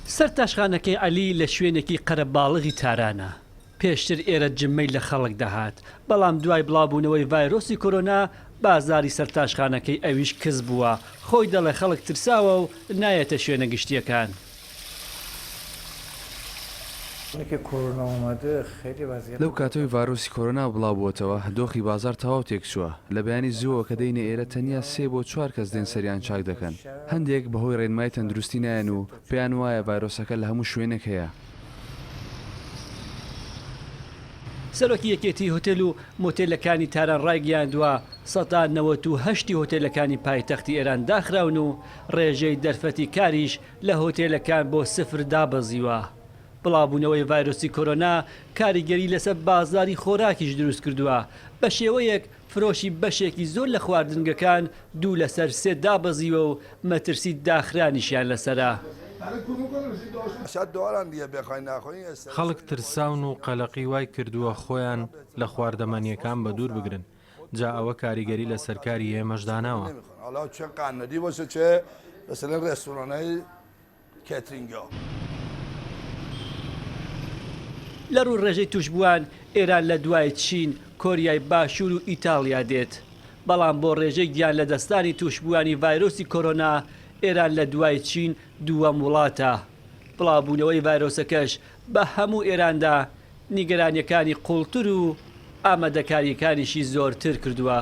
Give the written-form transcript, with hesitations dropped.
سەر تاشخانەکەی عەلی لە شوێنێکی قەرەباڵغی تارانە. پێشتر ئێرە جممەی لە خەڵک دەهات، بەڵام دوای بڵاوبوونەوەی ڤایرۆسی کۆرۆنا بازاری سەر تاشخانەکەی ئەویش کەس بووە، خۆی دەڵێ خەڵک ترساوە و نایەتە شوێنە گشتیەکان. لەو کاتەوەی ڤایرۆسی کۆرۆنا بڵاوبووەتەوە دۆخی بازار تەواو تێکچووە. لە بەیانی زووەوە کە دەینە ئێرە تەنیا 3 بۆ 4 کەس دێن سەریان چاک دەکەن. هەندێک بەهۆی ڕێنمای تەندروستی نایەن و پێیان وایە ڤایرۆسەکە لە هەموو شوێنێک هەیە. سەرۆکی یەکێتی هۆتێل و مۆتێلەکانی تاران ڕایگەیاندووە 98 هۆتێلەکانی پایتەختی ئێران داخراون و ڕێژەی دەرفەتی کاریش لە هۆتێلەکان بۆ 0 دابەزیوە. بڵاوبوونەوەی ڤایرۆسی کۆرۆنا کاریگەری لەسەر بازاری خۆراکیش دروست کردووە، بە شێوەیەک فرۆشی بەشێکی زۆر لە خواردنگەکان 2 لەسەر 3 دابەزیوە و مەترسی داخرانیشیان لەسەرە. خەڵک ترساون و قەلەقی وای کردووە خۆیان لە خواردەمەنیەکان بە دوور بگرن. جا ئەوە کاریگەری لە سەرکاری ئێمەشداناوە. لە ڕوو ڕێژەی توشبووان ئێران لە دوای چین، کۆریای باشوور و ئیتالیا دێت. بەڵام بۆ ڕێژەی گیان لە دەستانی توشبووانی ڤایرۆسی کۆرۆنا ئێران لە دوای چین دووەم وڵاتە. بڵاوبوونەوەی ڤایرۆسەکەش بە هەموو ئێراندا نیگەرانیەکانی قوڵتر و ئامادەکاریەکانیشی زۆرتر کردووە.